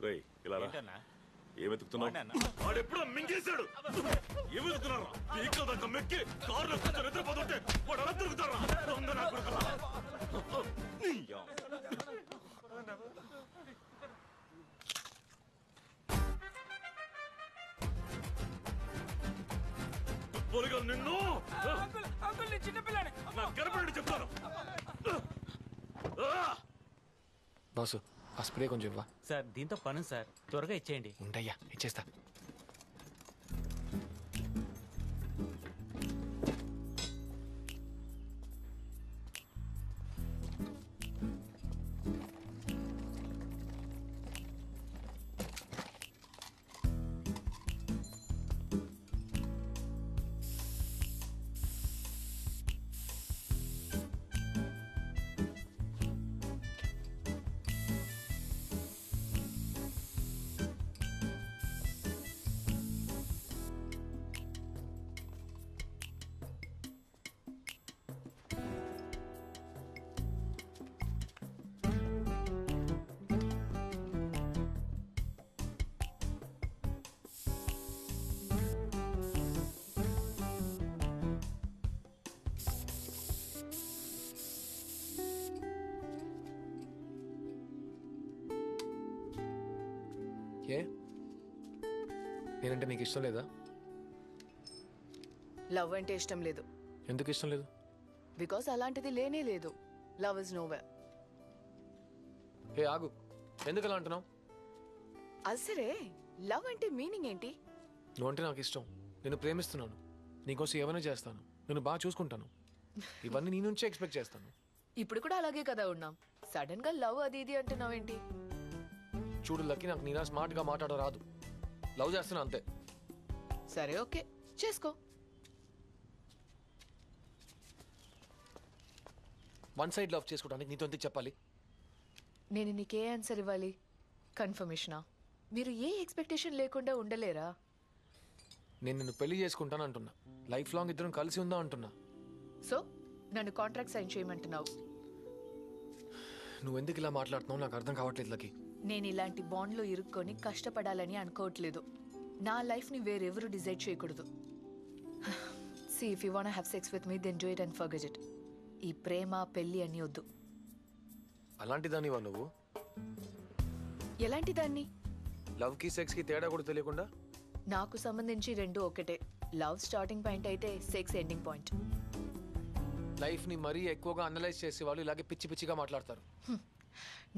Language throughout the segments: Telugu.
రేయ్ ఇలా రా. ఏంటన్నా ఏమెతుకుతున్నావు? వాడెప్పుడో మింగేశాడు. ఏమెతుకున్నారా? పీకల దాకా మెక్కి కారులో కూర్చొని నిద్రపోతుంటే వాడు అలా తిరుగుతారా? దొంగ నా కొడుకులా. నీ యా. పొలిగా నిన్ను చిన్నపిల్లని నా గర్భండి చెప్తాను. బాసు ఆ స్ప్రే కొంచెం ఇవ్వ. సార్ దీంతో పని సార్, త్వరగా ఇచ్చేయండి. ఉండయ్యా ఇచ్చేస్తా. ఏ నేనంటే నీకు ఇష్టం లేదా? లవ్ అంటే ఇష్టం లేదు. ఎందుకు ఇష్టం లేదు? బికాస్ అలాంటిది లేనే లేదు. Love is nowhere. ఏ ఆగు, ఎందుకు అలా అంటున్నావు? అసరే లవ్ అంటే మీనింగ్ ఏంటి? నువ్వు అంటే నాకు ఇష్టం, నేను ప్రేమిస్తున్నాను, నీకోసం ఏమైనా చేస్తాను, నేను బాగా చూసుకుంటాను, ఇవన్నీ నీ నుంచే ఎక్స్పెక్ట్ చేస్తాను. ఇప్పుడు కూడా అలాగే కదా ఉన్నాం. సడన్ గా లవ్ అది ఇది అంటున్నావేంటి? చూడు లక్కీ, నాకు నీలా స్మార్ట్ గా మాట్లాడడం రాదు. లవ్ చేస్తున్నా అంతే. సరే ఓకే చేసుకో. వన్ సైడ్ లవ్ చేసుకోవడానికి నీతో ఎందుకు చెప్పాలి? నేను నీకే ఆన్సర్ ఇవ్వాలి? కన్ఫర్మేషనా? మీరు ఏ ఎక్స్పెక్టేషన్ లేకుండా ఉండలేరా? నేను నిన్ను పెళ్లి చేసుకుంటాను అంటున్నా, లైఫ్ లాంగ్ ఇద్దరం కలిసి ఉందా అంటున్నా. సో నన్ను కాంట్రాక్ట్ సైన్ చేయమంటున్నావు? నువ్వు ఎందుకు ఇలా మాట్లాడుతున్నావు నాకు అర్థం కావట్లేదు లక్కీ. నేను ఇలాంటి బాండ్లో ఇరుక్కొని కష్టపడాలని అనుకోవట్లేదు. నా లైఫ్ని వేరెవరు డిసైడ్ చేయకూడదు. See, if you wanna have sex with me, then do it and forget it. ఈ ప్రేమ పెళ్లి అని వద్దు. అలాంటి దానివా నువ్వు? ఎలాంటి దాన్ని? లవ్ కి సెక్స్ కి తేడా కూడా తెలియకుండా? నాకు సంబంధించి రెండు ఒకటే. లవ్ స్టార్టింగ్ పాయింట్ అయితే సెక్స్ ఎండింగ్ పాయింట్. లైఫ్ ని మరీ ఎక్కువగా అనలైజ్ చేసే వాళ్ళు ఇలాగే పిచ్చి పిచ్చిగా మాట్లాడతారు.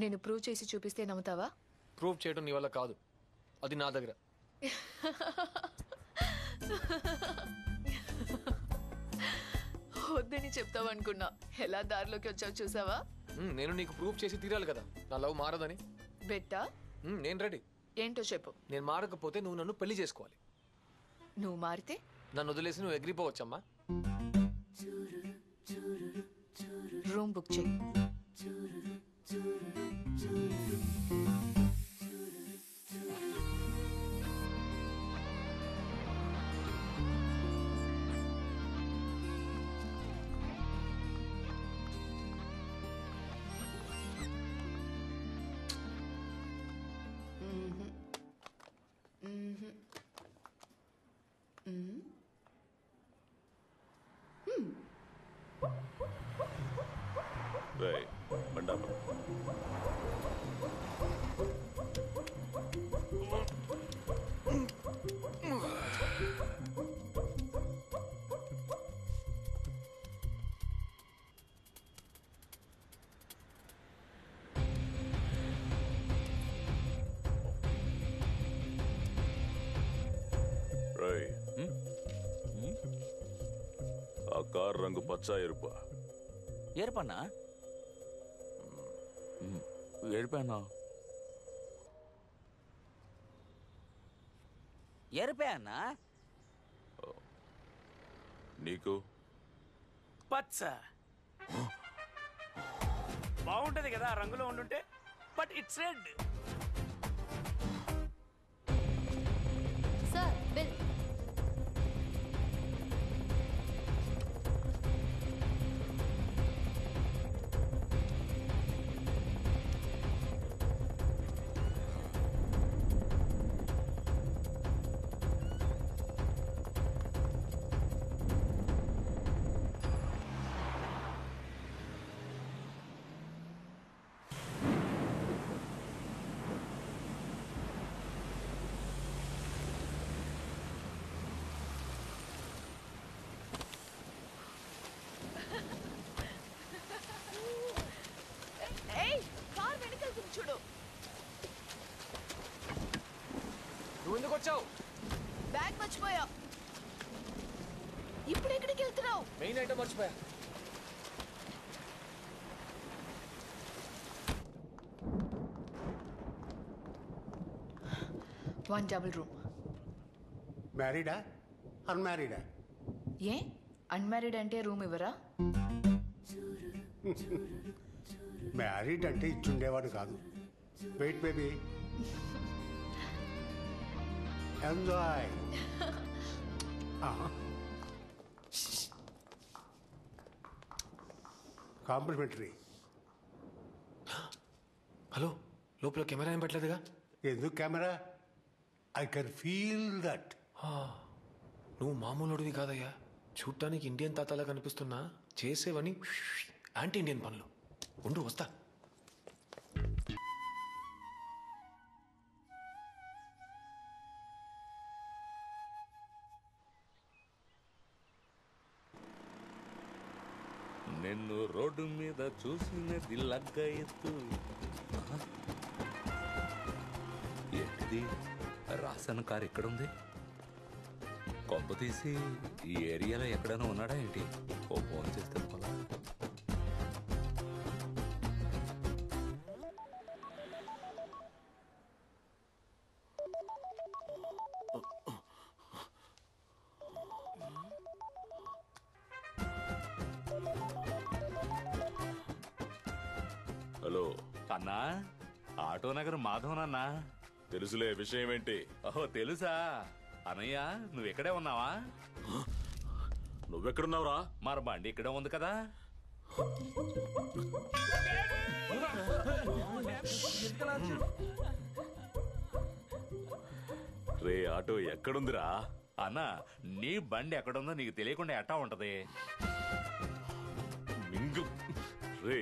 నేను ప్రూవ్ చేసి చూపిస్తే నమ్ముతావా? ప్రూవ్ చేయడం నీ వల్ల కాదు, అది నా దగ్గర. వద్దని చెప్తావు అనుకున్నా. ఎలా దారిలోకి వచ్చావు చూసావా? నేను నీకు ప్రూవ్ చేసి తీరాలి కదా నా లవ్ మారదని. బెట్టా? నేను రెడీ. ఏంటో చెప్పు. నేను మారకపోతే నువ్వు నన్ను పెళ్లి చేసుకోవాలి. నువ్వు మారితే నన్ను వదిలేసి నువ్వు ఎగిరిపోవచ్చమ్మా. రూమ్ బుక్ చేయి. రేయ్ బండాప. రేయ్ ఆ కార్ రంగు పచ్చ ఎరుపా? ఏర్పన్నా ఏడిపోయానా? ఏరిపోయానా? నీకు పచ్చ బాగుంటది కదా ఆ రంగులో ఉండుంటే, but it's red. Sir bill. ఎందుకు వచ్చావు? బ్యాగ్ మర్చిపోయా. ఇప్పుడు ఎక్కడికి వెళ్తున్నావు? మెయిన్ ఐటమ్ మర్చిపోయా. One double room. మ్యారీడా అన్మ్యారీడా? ఏ అన్మ్యారీడ్ అంటే రూమ్ ఇవ్వరా? మ్యారీడ్ అంటే ఇచ్చుండేవాడు కాదు. Wait baby, enjoy. Complimentary. Hello, లోపల కెమెరా ఏం పెట్టలేదుగా? ఎందుకు camera? I can feel that. నువ్వు మామూలుడివి కాదయ్యా. చూడటానికి ఇండియన్ తాతలా కనిపిస్తున్నా చేసేవని యాంటీ ఇండియన్ పనులు. ఉండు వస్తా. నిన్ను రోడ్డు మీద చూసినది లగ్గ ఎత్తు. ఏంటిది? రాసన్ కార్ ఎక్కడుంది? కొంప తీసి ఈ ఏరియాలో ఎక్కడైనా ఉన్నాడా ఏంటి? ఓ ఫోన్ చేస్తే పోలా. హలో అన్నా, ఆటో నగర్ మాధవనన్నా. తెలుసులే, విషయం ఏంటి? ఓహో తెలుసా అనయ్య, నువ్వు ఇక్కడే ఉన్నావా? నువ్వెక్కడున్నావురా? మరి బండి ఇక్కడే ఉంది కదా. రే ఆటో ఎక్కడుందిరా? అన్నా, నీ బండి ఎక్కడుందో నీకు తెలియకుండా ఎట్టా ఉంటది? మింగు. రే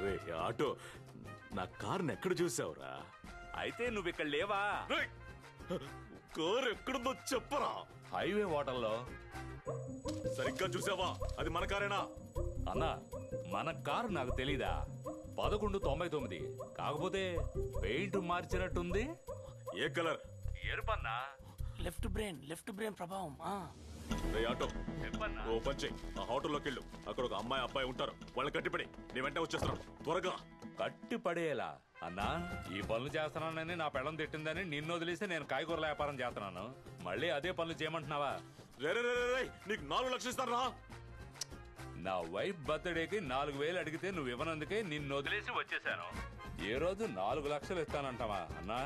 రే ఆటో, నా కార్ని ఎక్కడ చూసావురా? అయితే నువ్వు ఇక్కడ లేవా? కారు ఎక్కడుందో చెప్పరా? హైవే హోటల్లో. సరిగ్గా చూసావా? అది మన కారేనా? అన్నా, మన కారు నాకు తెలీదా? 1199. కాకపోతే పెయింట్ మార్చినట్టుంది. ఏ కలర్? ఎరుపన్నా. లెఫ్ట్ బ్రెయిన్ ప్రభావం. రే ఆటో, ఓ పని చెయ్, ఆ హోటల్లోకి వెళ్ళు. అక్కడ ఒక అమ్మాయి అబ్బాయి ఉంటారు, వాళ్ళని కట్టిపడి నీ వెంట వచ్చేస్తున్నాను. త్వరగా కట్టి పడేలా. అన్నా, ఈ పనులు చేస్తున్నానని నా పెళ్ళం తిట్టిందని నిన్ను వదిలేసి నేను కాయగూరల వ్యాపారం చేస్తున్నాను. మళ్ళీ అదే పనులు చేయమంటున్నావా? నీకు 4 లక్షలు ఇస్తారా? నా వైఫ్ బర్త్డేకి 4000 అడిగితే నువ్వు ఇవ్వనందుకే నిన్ను వదిలేసి వచ్చేసాను. ఏ రోజు 4 లక్షలు ఇస్తానంటావా? అన్నా,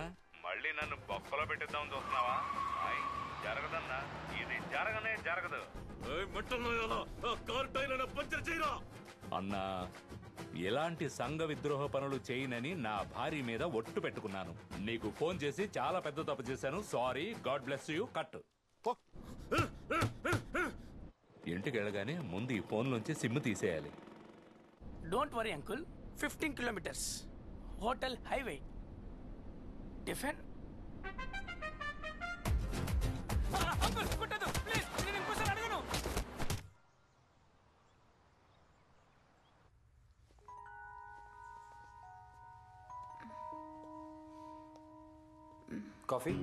మళ్ళీ నన్ను బొక్కలో పెట్టిద్దామని చూస్తున్నావా? జరగదన్నా, ఇది జరగనే జరగదు. అన్నా, ఎలాంటి సంఘ విద్రోహ పనులు చేయనని నా భార్య మీద ఒట్టు పెట్టుకున్నాను. నీకు ఫోన్ చేసి చాలా పెద్ద తప్పు చేశాను. Sorry, God bless you. Cut. ఇంటికి వెళ్ళగానే ముందు ఈ ఫోన్ నుంచి సిమ్ తీసేయాలి. Don't worry uncle, 15 kilometres hotel highway. Tiffin uncle కుట్టదు ప్లీజ్, నేను ఇంకోసారి అడగను. కాఫీ?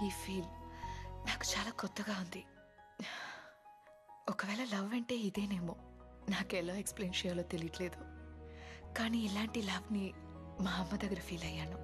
ఈ ఫీల్ నాకు చాలా కొత్తగా ఉంది. ఒకవేళ లవ్ అంటే ఇదేనేమో, నాకెలా ఎక్స్ప్లెయిన్ చేయాలో తెలియట్లేదు. కానీ ఇలాంటి లవ్ని మా అమ్మ దగ్గర ఫీల్ అయ్యాను.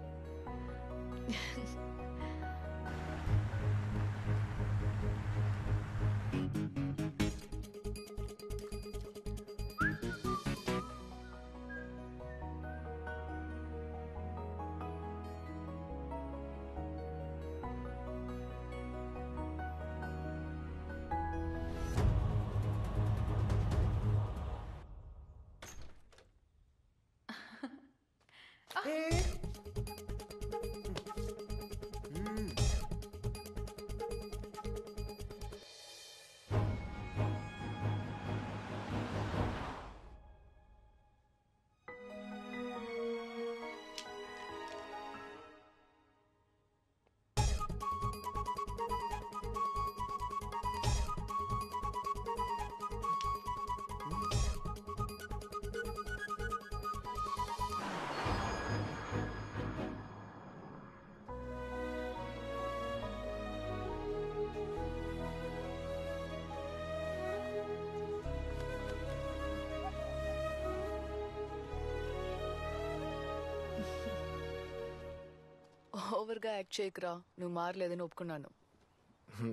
ఓవర్గా యాక్ట్ చేయకురా, నువ్వు మారలేదని ఒప్పుకున్నాను.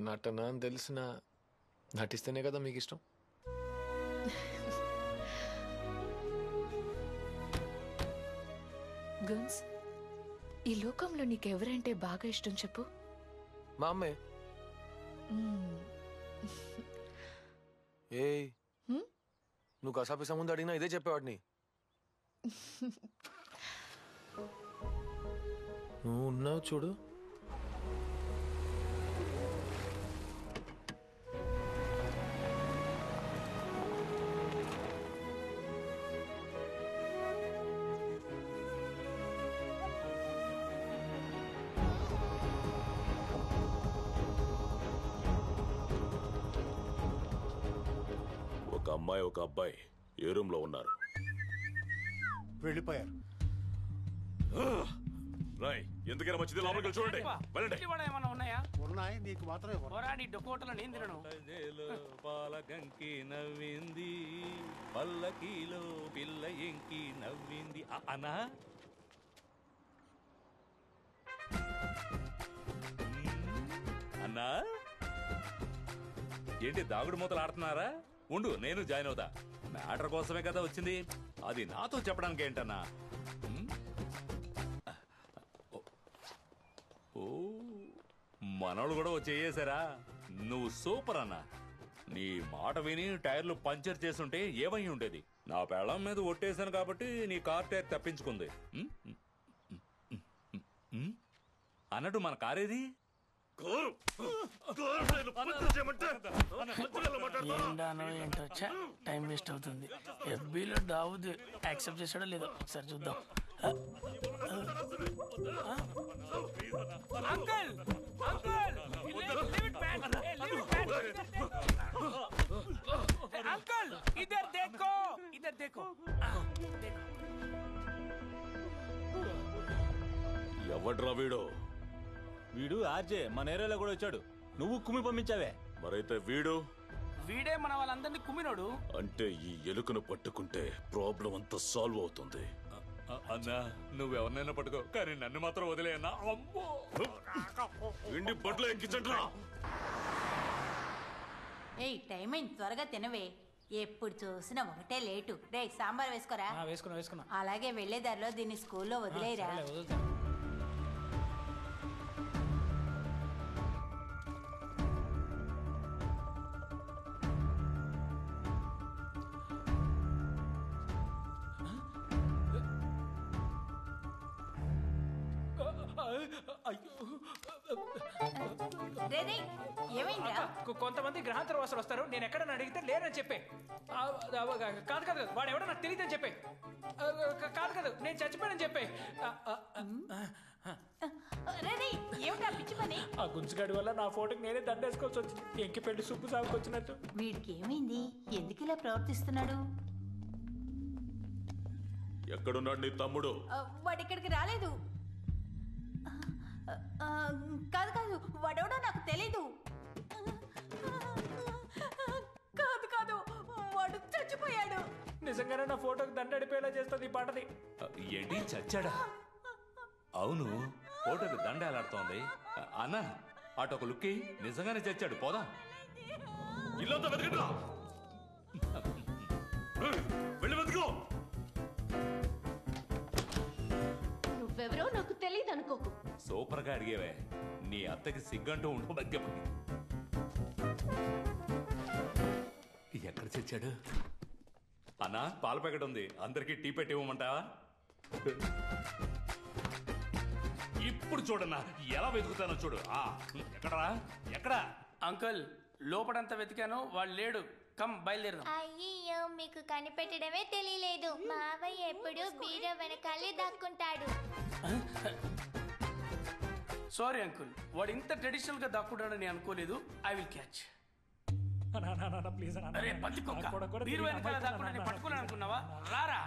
నటన అని తెలిసిన నటిస్తేనే కదా మీకు ఇష్టం. గన్స్, ఈ లోకంలో నీకెవరంటే బాగా ఇష్టం చెప్పు. మా అమ్మే. ఏయ్, నువ్వు కసాపిసా ముందు అడిగినా ఇదే చెప్పేవాడిని. నువ్వు ఉన్నావు చూడు. ఒక అమ్మాయి ఒక అబ్బాయి ఏ రూమ్ లో ఉన్నారు? వెళ్ళిపోయారు. రాయ్, ఎందుకైనా మంచిది లోపలికి వెళ్ళి చూడండి. వెళ్ళండి. ఏమన్నా ఉన్నాయా? ఉన్నాయి, నీకు మాత్రమే ఉన్నాయి. పోరాడి డొక్కోటలో నేను తినను. పాలగంకి నవ్వింది, పల్లకీలో పిల్ల ఎంకి నవ్వింది. అన్నా అన్నా, ఏంటి దాగుడు మూతలు ఆడుతున్నారా? ఉండు, నేను జాయిన్ అవుతా. మ్యాటర్ కోసమే కదా వచ్చింది, అది నాతో చెప్పడానికి ఏంటన్నా? ఓ, మనోళ్ళు కూడా వచ్చేసారా? నువ్వు సూపర్ అన్నా. నీ మాట విని టైర్లు పంచర్ చేస్తుంటే ఏమై ఉండేది? నా పెళ్ళం మీద ఒట్టేశాను కాబట్టి నీ కార్ టైర్ తప్పించుకుంది. అన్నట్టు మన కారేది? ఏంటానో ఏంటో టైం వేస్ట్ అవుతుంది. ఎఫ్బీలో దావుద్ యాక్సెప్ట్ చేశాడో లేదో ఒకసారి చూద్దాం. అంకుల్, అంకుల్, అంకుల్, ఇధర్ దేఖో, ఇధర్ దేఖో. ఎవడ్రా వీడు? వీడు ఆర్జే, మన ఏరియాలో కూడా వచ్చాడు. నువ్వు కుమ్మి పంపించావే. మరైతే వీడు? వీడే మన వాళ్ళందరినీ కుమ్మినోడు. అంటే ఈ ఎలుకను పట్టుకుంటే ప్రాబ్లం అంతా సాల్వ్ అవుతుంది. అన్నా, నువ్వెవరినైనా పట్టుకో, కానీ నన్ను మాత్రం వదిలే అన్నా. అమ్మో, ఇండి బట్టలు ఎక్కించండి. ఏయ్, టైం అయింది, త్వరగా తినవే. ఎప్పుడు చూసినా ఒకటే లేటు. రే, సాంబార్ వేసుకోరా. వేసుకున్నా. అలాగే వెళ్లేదారిలో దీన్ని స్కూల్లో వదిలేరా. ఏమైందా? కొంతమంది గ్రహాంతర వాసులు వస్తారు. నేను ఎక్కడన్నా అడిగితే లేరని చెప్పే. కాదు కాదు, వాడు ఎవడో నాకు తెలియదని చెప్పే. కాదు కాదు, నేను చచ్చిపోయానని చెప్పే. ఏమిటా పిచ్చి పని? ఆ గుంజుగాడి వల్ల నా ఫోటోకి నేనే దండేసుకోవాల్సి వచ్చింది. ఎంకి పెళ్లి సుబ్బు సాగుకు వచ్చినట్టు. వీడికి ఏమైంది? ఎందుకు ఇలా ప్రవర్తిస్తున్నాడు? ఎక్కడున్నాడు నీ తమ్ముడు? వాడు ఇక్కడికి రాలేదు. కాదు కాదు, వాడెవడో నాకు తెలీదు. కాదు కాదు, వాడు చచ్చిపోయాడు. నిజంగానే నా ఫోటోకి దండడిపోయేలా చేస్తుంది ఈ పాటది. ఏంటి, చచ్చాడా? అవును, ఫోటోకి దండ ఎలాడుతోంది. అన్న, అటొక లుక్కి నిజంగానే చచ్చాడు. పోదా, ఇల్లంతా వెతకండిరా. వెళ్ళి వెతుకో. నువ్వెవరో నాకు తెలియదు అనుకోకు. సూపర్ గా అడిగేవే. నీ అత్తకి సిగ్గంటూ ఉండు. మధ్య ఎక్కడ చచ్చాడు? అన్నా, పాల ప్యాకెట్ ఉంది, అందరికీ టీ పెట్టి ఇవ్వమంటావా? ఇప్పుడు చూడన్నా ఎలా వెతుకుతానో చూడు. ఎక్కడరా, ఎక్కడా? అంకుల్, లోపడంతా వెతికాను, వాడు లేడు. కమ్, బయలుదేరదాం. అయ్యో, మీకు కనిపెట్టడమే తెలియలేదు. మావయ్య ఎప్పుడు బీర వెనకాలే దాక్కుంటాడు. సారీ అంకుల్, వాడు ఇంత ట్రెడిషనల్ గా దాక్కుంటాడని అనుకోలేదు. I will catch. ప్లీజ్ అరే, పత్తి కుక్క, బీరు వెనకాల దాక్కుంటాడని పట్టుకోలేను అనుకున్నావా? రారా.